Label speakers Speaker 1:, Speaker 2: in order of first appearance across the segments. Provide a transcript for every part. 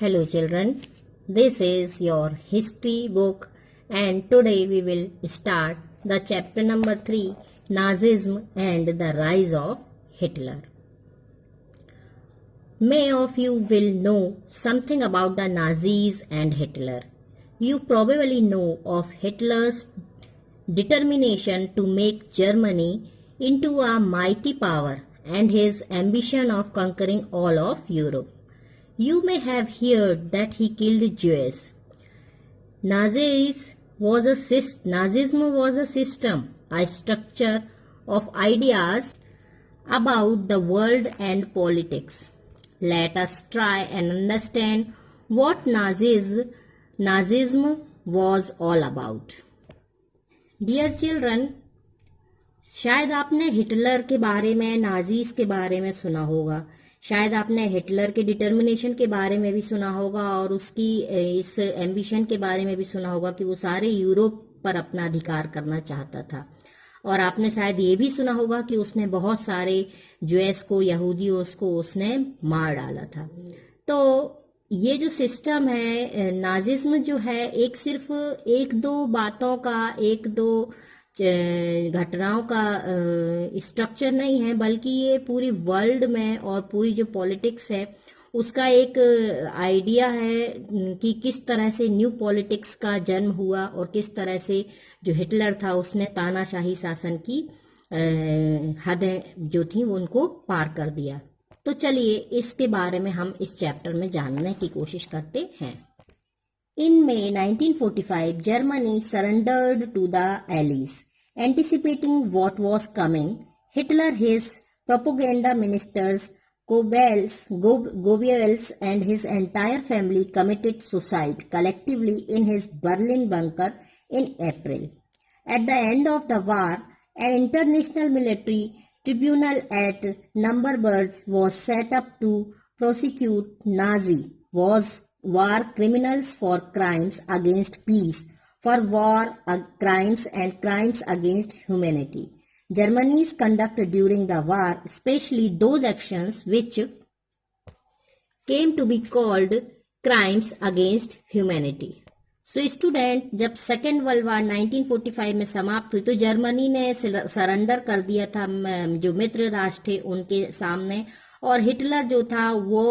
Speaker 1: Hello children, this is your history book and today we will start the chapter number 3, Nazism and the rise of Hitler. Many of you will know something about the Nazis and Hitler. You probably know of Hitler's determination to make Germany into a mighty power and his ambition of conquering all of Europe. You may have heard that he killed Jews. Nazism was a system, a structure of ideas about the world and politics. Let us try and understand what Nazism was all about. Dear children, शायद आपने Hitler के बारे में, Nazis के बारे में सुना होगा. शायद आपने हिटलर के डिटर्मिनेशन के बारे में भी सुना होगा और उसकी इस एम्बिशन के बारे में भी सुना होगा कि वो सारे यूरोप पर अपना अधिकार करना चाहता था. और आपने शायद ये भी सुना होगा कि उसने बहुत सारे ज्यूस को, यहूदियों को उसने मार डाला था. तो ये जो सिस्टम है, नाजिज्म जो है, एक सिर्फ एक दो बातों का, एक दो घटनाओं का स्ट्रक्चर नहीं है, बल्कि ये पूरी वर्ल्ड में और पूरी जो पॉलिटिक्स है उसका एक आइडिया है कि किस तरह से न्यू पॉलिटिक्स का जन्म हुआ और किस तरह से जो हिटलर था उसने तानाशाही शासन की हदें जो थी वो उनको पार कर दिया. तो चलिए इसके बारे में हम इस चैप्टर में जानने की कोशिश करते हैं. In May 1945, Germany surrendered to the Allies. Anticipating what was coming, Hitler, his propaganda ministers, Goebbels and his entire family committed suicide collectively in his Berlin bunker in April. At the end of the war, an international military tribunal at Nuremberg was set up to prosecute Nazi war criminals for crimes against peace, for war crimes and crimes against humanity. Germany's conduct during the war, especially those actions which came to be called crimes against humanity. So student, जब second world वार 1945 में समाप्त हुई तो Germany ने surrender कर दिया था जो मित्र राष्ट्र थे उनके सामने, और हिटलर जो था वो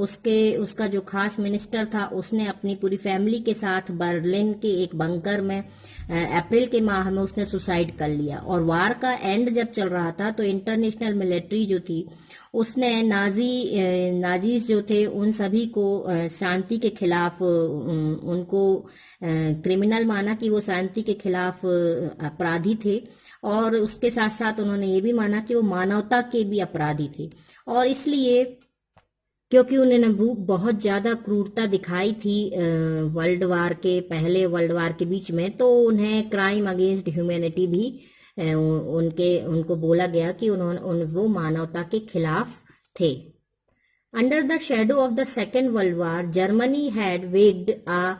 Speaker 1: उसका जो खास मिनिस्टर था उसने अपनी पूरी फैमिली के साथ बर्लिन के एक बंकर में अप्रैल के माह में उसने सुसाइड कर लिया. और वार का एंड जब चल रहा था तो इंटरनेशनल मिलिट्री जो थी उसने नाजीज जो थे उन सभी को शांति के खिलाफ उनको क्रिमिनल माना कि वो शांति के खिलाफ अपराधी थे, और उसके साथ साथ उन्होंने ये भी माना कि वो मानवता के भी अपराधी थे. और इसलिए क्योंकि उन्होंने बहुत ज्यादा क्रूरता दिखाई थी पहले वर्ल्ड वार के बीच में, तो उन्हें क्राइम अगेंस्ट ह्यूमैनिटी भी उनको बोला गया कि वो मानवता के खिलाफ थे. Under the shadow of the second world war, Germany had waged a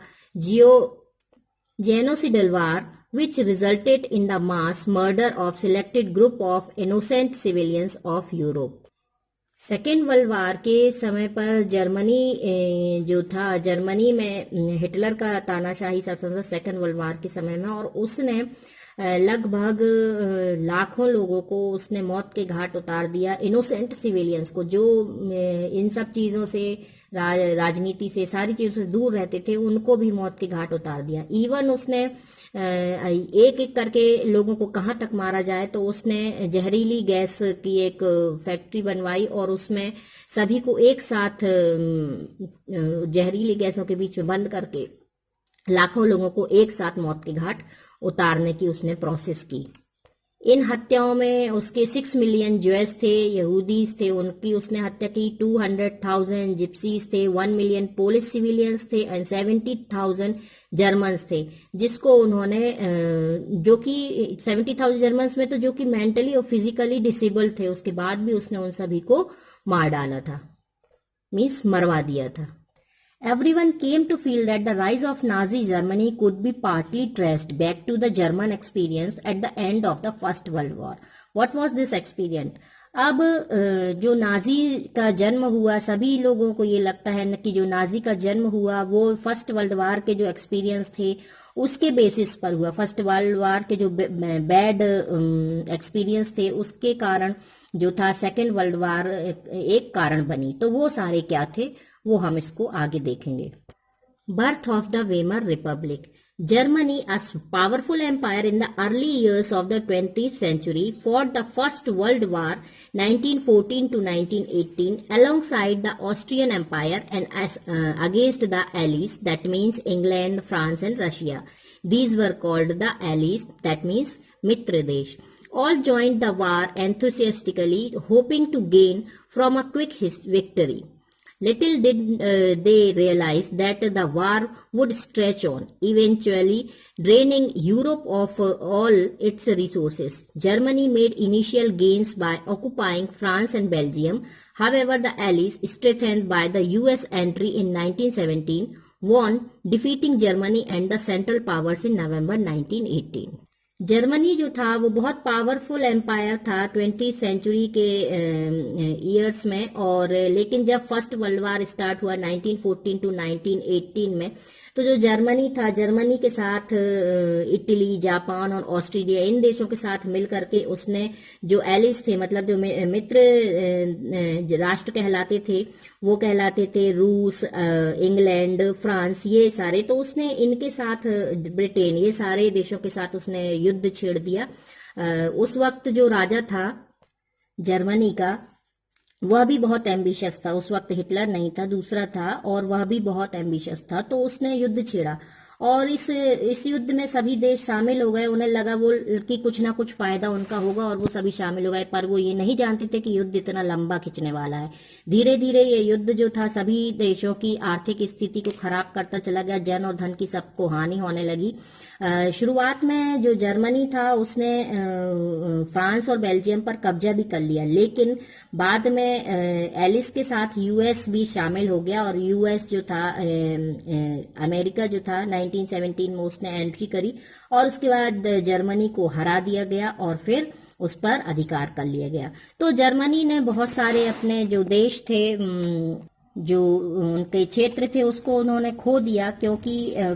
Speaker 1: genocidal war which resulted in the mass murder of selected group of innocent civilians of Europe. Second world वार के समय पर जर्मनी में Hitler का तानाशाही शासन था second world वार के समय में, और उसने लगभग लाखों लोगों को उसने मौत के घाट उतार दिया. इनोसेंट सिविलियंस को, जो इन सब चीजों से, राजनीति से, सारी चीजों से दूर रहते थे, उनको भी मौत के घाट उतार दिया. इवन उसने एक एक करके लोगों को कहां तक मारा जाए तो उसने जहरीली गैस की एक फैक्ट्री बनवाई और उसमें सभी को एक साथ जहरीली गैसों के बीच में बंद करके लाखों लोगों को एक साथ मौत के घाट उतारने की उसने प्रोसेस की. इन हत्याओं में उसके 6 मिलियन ज्यूस थे, यहूदीज थे, उनकी उसने हत्या की. 200,000 जिप्सीज थे, 1 मिलियन पोलिश सिविलियंस थे एंड 70,000 जर्मन्स थे, जिसको उन्होंने जो कि 70,000 जर्मन्स में तो जो कि मेंटली और फिजिकली डिसेबल थे, उसके बाद भी उसने उन सभी को मार डाला था, मीन्स मरवा दिया था. Everyone came to feel that the rise of Nazi Germany could be partly traced back to the German experience at the end of the First World War. What was this experience? अब जो Nazi का जन्म हुआ, सभी लोगों को ये लगता है कि जो नाजी का जन्म हुआ वो फर्स्ट वर्ल्ड वार के जो एक्सपीरियंस थे उसके बेसिस पर हुआ। फर्स्ट वर्ल्ड वार के जो बैड एक्सपीरियंस थे उसके कारण जो था सेकेंड वर्ल्ड वार एक कारण बनी। तो वो सारे क्या थे वो हम इसको आगे देखेंगे। Birth of the Weimar Republic. Germany, a powerful empire in the early years of the 20th century, fought the First World War 1914 to 1918 alongside the Austrian Empire and against the Allies, that means England, France and Russia. These were called the Allies, that means Mitra Desh. All joined the war enthusiastically, hoping to gain from a quick victory. Little did they realize that the war would stretch on, eventually draining Europe of all its resources. Germany made initial gains by occupying France and Belgium. However, the Allies, strengthened by the US entry in 1917, won, defeating Germany and the Central Powers in November 1918. Germany जो था वो बहुत powerful empire था 20th century के years में, और लेकिन जब फर्स्ट वर्ल्ड वार स्टार्ट हुआ 1914 टू 1918 में, तो जो जर्मनी था, जर्मनी के साथ इटली, जापान और ऑस्ट्रेलिया, इन देशों के साथ मिल करके उसने जो एलिस थे, मतलब जो मित्र राष्ट्र कहलाते थे, वो कहलाते थे रूस, इंग्लैंड, फ्रांस, ये सारे, तो उसने इनके साथ, ब्रिटेन, ये सारे देशों के साथ उसने युद्ध छेड़ दिया। उस वक्त जो राजा था जर्मनी का वह भी बहुत एम्बिशियस था। उस वक्त हिटलर नहीं था, दूसरा था, और वह भी बहुत एम्बिशियस था, तो उसने युद्ध छेड़ा और इस युद्ध में सभी देश शामिल हो गए। उन्हें लगा वो कि कुछ ना कुछ फायदा उनका होगा और वो सभी शामिल हो गए, पर वो ये नहीं जानते थे कि युद्ध इतना लंबा खिंचने वाला है। धीरे धीरे ये युद्ध जो था सभी देशों की आर्थिक स्थिति को खराब करता चला गया, जन और धन की सबको हानि होने लगी। शुरुआत में जो जर्मनी था उसने फ्रांस और बेल्जियम पर कब्जा भी कर लिया, लेकिन बाद में एलिस के साथ यूएस भी शामिल हो गया, और यूएस जो था, अमेरिका जो था, 1917 में उसने एंट्री करी, और उसके बाद जर्मनी को हरा दिया गया और फिर उस पर अधिकार कर लिया गया। तो जर्मनी ने बहुत सारे अपने जो देश थे, जो उनके क्षेत्र थे, उसको उन्होंने खो दिया, क्योंकि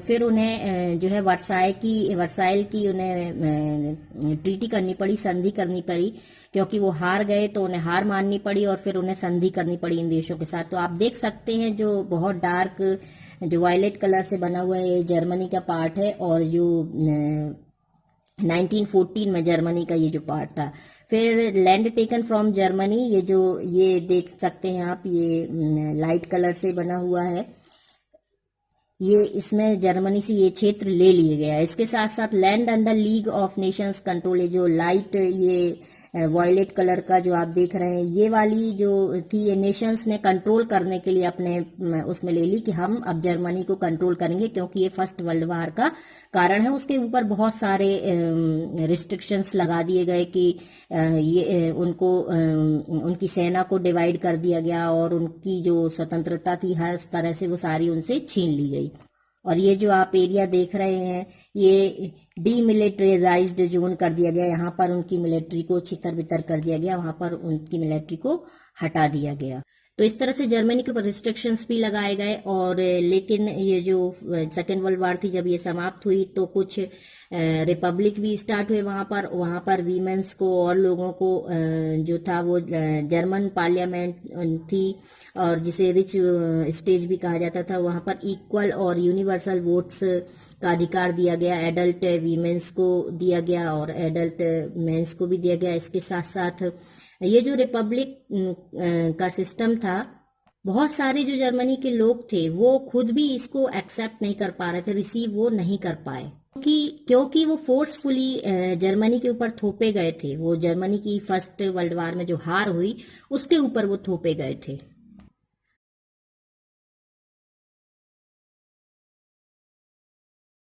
Speaker 1: फिर उन्हें जो है वर्साइल की उन्हें ट्रीटी करनी पड़ी, संधि करनी पड़ी, क्योंकि वो हार गए तो उन्हें हार माननी पड़ी और फिर उन्हें संधि करनी पड़ी इन देशों के साथ। तो आप देख सकते हैं जो बहुत डार्क, जो वायलेट कलर से बना हुआ है, ये जर्मनी का पार्ट है, और जो 1914 में जर्मनी का ये जो पार्ट था। फिर लैंड टेकन फ्रॉम जर्मनी, ये देख सकते हैं आप, ये लाइट कलर से बना हुआ है, ये इसमें जर्मनी से ये क्षेत्र ले लिया गया। इसके साथ साथ land under league of Nations control, ये जो लाइट, ये वॉयलेट कलर का जो आप देख रहे हैं, ये वाली जो थी, ये नेशंस ने कंट्रोल करने के लिए अपने उसमें ले ली कि हम अब जर्मनी को कंट्रोल करेंगे, क्योंकि ये फर्स्ट वर्ल्ड वार का कारण है। उसके ऊपर बहुत सारे रिस्ट्रिक्शंस लगा दिए गए कि ये उनकी सेना को डिवाइड कर दिया गया, और उनकी जो स्वतंत्रता थी हर तरह से वो सारी उनसे छीन ली गई। और ये जो आप एरिया देख रहे हैं, ये डीमिलिटराइज्ड जोन कर दिया गया, यहाँ पर उनकी मिलिट्री को छितर बितर कर दिया गया, वहां पर उनकी मिलिट्री को हटा दिया गया। तो इस तरह से जर्मनी के ऊपर रिस्ट्रिक्शंस भी लगाए गए। और लेकिन ये जो सेकेंड वर्ल्ड वार थी, जब ये समाप्त हुई तो कुछ रिपब्लिक भी स्टार्ट हुए वहां पर वीमेंस को और लोगों को जो था वो जर्मन पार्लियामेंट थी, और जिसे रिच स्टेज भी कहा जाता था, वहां पर इक्वल और यूनिवर्सल वोट्स का अधिकार दिया गया। एडल्ट वीमेंस को दिया गया और एडल्ट मेंस को भी दिया गया। इसके साथ साथ ये जो रिपब्लिक का सिस्टम था, बहुत सारे जो जर्मनी के लोग थे वो खुद भी इसको एक्सेप्ट नहीं कर पा रहे थे, रिसीव वो नहीं कर पाए, क्योंकि वो फोर्सफुली जर्मनी के ऊपर थोपे गए थे। वो जर्मनी की फर्स्ट वर्ल्ड वार में जो हार हुई उसके ऊपर वो थोपे गए थे।